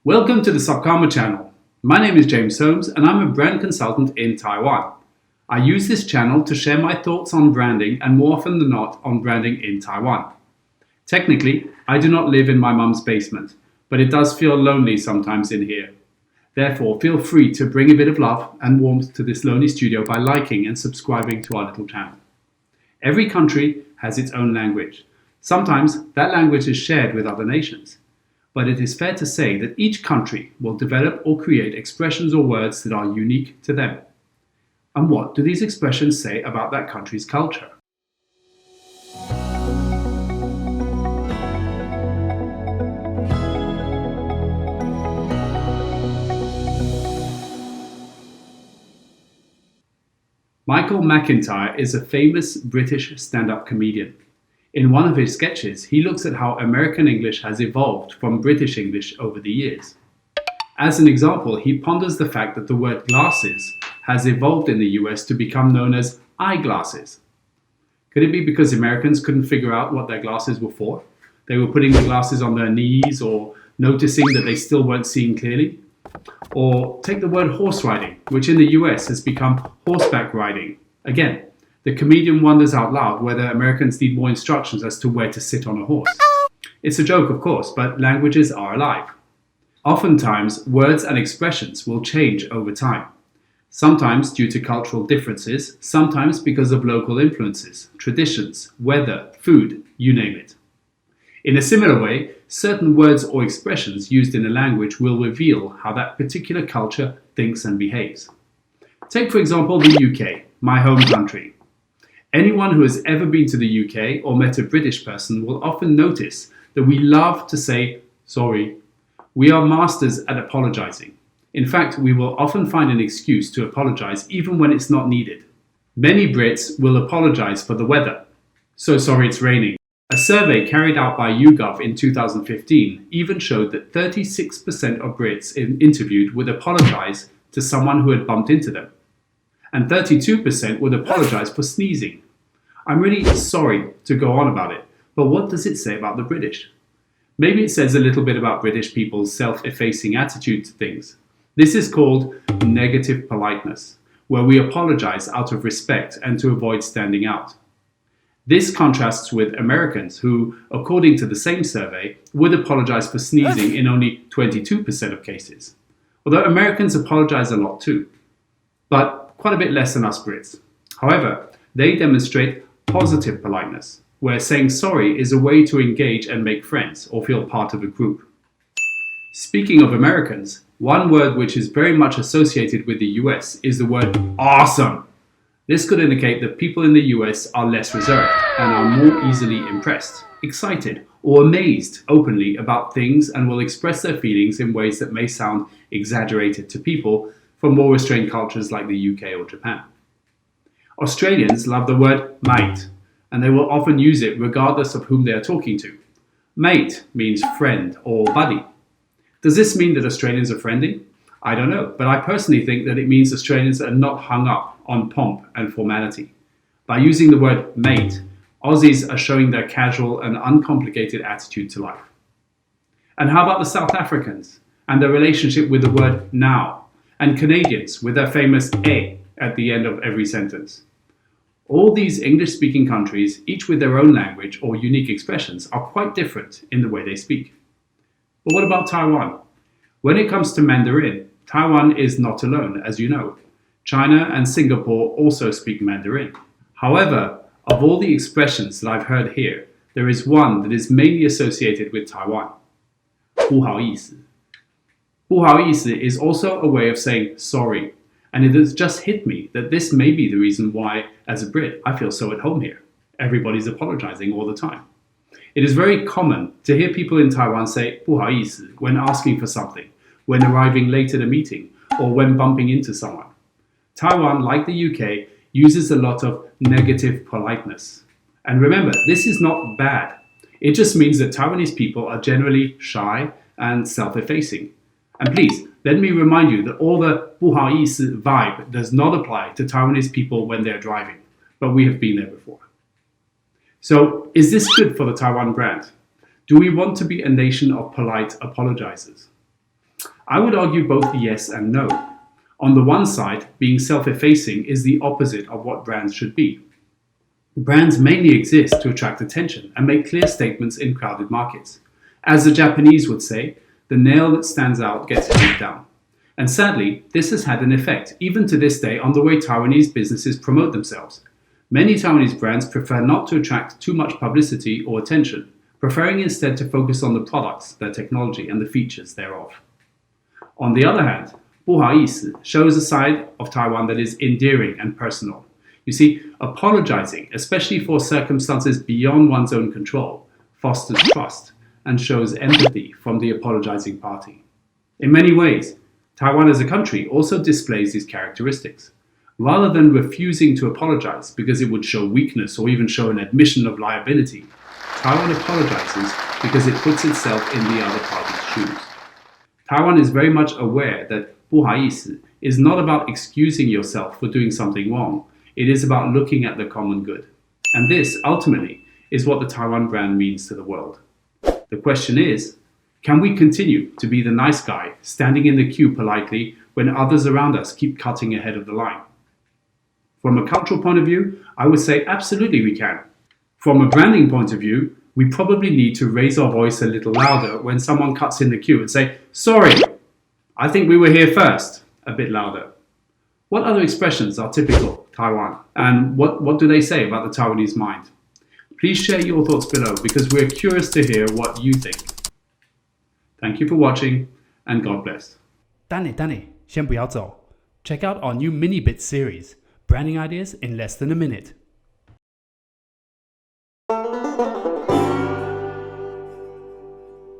Welcome to the Subkarma channel. My name is James Holmes and I'm a brand consultant in Taiwan. I use this channel to share my thoughts on branding and more often than not on branding in Taiwan. Technically, I do not live in my mum's basement, but it does feel lonely sometimes in here. Therefore, feel free to bring a bit of love and warmth to this lonely studio by liking and subscribing to our little channel. Every country has its own language. Sometimes that language is shared with other nations. But it is fair to say that each country will develop or create expressions or words that are unique to them. And what do these expressions say about that country's culture? Michael McIntyre is a famous British stand-up comedian. In one of his sketches, he looks at how American English has evolved from British English over the years. As an example, he ponders the fact that the word glasses has evolved in the US to become known as eyeglasses. Could it be because Americans couldn't figure out what their glasses were for? They were putting the glasses on their knees or noticing that they still weren't seeing clearly? Or take the word horse riding, which in the US has become horseback riding. Again, the comedian wonders out loud whether Americans need more instructions as to where to sit on a horse. It's a joke, of course, but languages are alive. Oftentimes, words and expressions will change over time. Sometimes due to cultural differences, sometimes because of local influences, traditions, weather, food, you name it. In a similar way, certain words or expressions used in a language will reveal how that particular culture thinks and behaves. Take, for example, the UK, my home country. Anyone who has ever been to the UK or met a British person will often notice that we love to say, sorry. We are masters at apologizing. In fact, we will often find an excuse to apologize even when it's not needed. Many Brits will apologize for the weather. So sorry it's raining. A survey carried out by YouGov in 2015 even showed that 36% of Brits interviewed would apologize to someone who had bumped into them. And 32% would apologize for sneezing. I'm really sorry to go on about it, but what does it say about the British? Maybe it says a little bit about British people's self-effacing attitude to things. This is called negative politeness, where we apologize out of respect and to avoid standing out. This contrasts with Americans who, according to the same survey, would apologize for sneezing in only 22% of cases. Although Americans apologize a lot too, but quite a bit less than us Brits. However, they demonstrate positive politeness, where saying sorry is a way to engage and make friends or feel part of a group. Speaking of Americans, one word which is very much associated with the US is the word awesome. This could indicate that people in the US are less reserved and are more easily impressed, excited, or amazed openly about things and will express their feelings in ways that may sound exaggerated to people from more restrained cultures like the UK or Japan. Australians love the word mate, and they will often use it regardless of whom they are talking to. Mate means friend or buddy. Does this mean that Australians are friendly? I don't know, but I personally think that it means Australians are not hung up on pomp and formality. By using the word mate, Aussies are showing their casual and uncomplicated attitude to life. And how about the South Africans and their relationship with the word now, and Canadians with their famous "eh" at the end of every sentence? All these English-speaking countries, each with their own language or unique expressions, are quite different in the way they speak. But what about Taiwan? When it comes to Mandarin, Taiwan is not alone, as you know. China and Singapore also speak Mandarin. However, of all the expressions that I've heard here, there is one that is mainly associated with Taiwan. 不好意思. 不好意思 is also a way of saying sorry. And it has just hit me that this may be the reason why, as a Brit, I feel so at home here. Everybody's apologizing all the time. It is very common to hear people in Taiwan say 不好意思 when asking for something, when arriving late at a meeting, or when bumping into someone. Taiwan, like the UK, uses a lot of negative politeness. And remember, this is not bad. It just means that Taiwanese people are generally shy and self-effacing. And please, let me remind you that all the 不好意思 vibe does not apply to Taiwanese people when they're driving, but we have been there before. So, is this good for the Taiwan brand? Do we want to be a nation of polite apologizers? I would argue both yes and no. On the one side, being self-effacing is the opposite of what brands should be. Brands mainly exist to attract attention and make clear statements in crowded markets. As the Japanese would say, the nail that stands out gets held down. And sadly, this has had an effect, even to this day, on the way Taiwanese businesses promote themselves. Many Taiwanese brands prefer not to attract too much publicity or attention, preferring instead to focus on the products, their technology, and the features thereof. On the other hand, 不好意思 shows a side of Taiwan that is endearing and personal. You see, apologizing, especially for circumstances beyond one's own control, fosters trust and shows empathy from the apologizing party. In many ways, Taiwan as a country also displays these characteristics. Rather than refusing to apologize because it would show weakness or even show an admission of liability, Taiwan apologizes because it puts itself in the other party's shoes. Taiwan is very much aware that 不好意思 is not about excusing yourself for doing something wrong. It is about looking at the common good. And this, ultimately, is what the Taiwan brand means to the world. The question is, can we continue to be the nice guy standing in the queue politely when others around us keep cutting ahead of the line? From a cultural point of view, I would say absolutely we can. From a branding point of view, we probably need to raise our voice a little louder when someone cuts in the queue and say, sorry, I think we were here first, a bit louder. What other expressions are typical Taiwan? And what do they say about the Taiwanese mind? Please share your thoughts below because we're curious to hear what you think. Thank you for watching and God bless. 等你，先不要走。Check out our new mini bit series, branding ideas in less than a minute.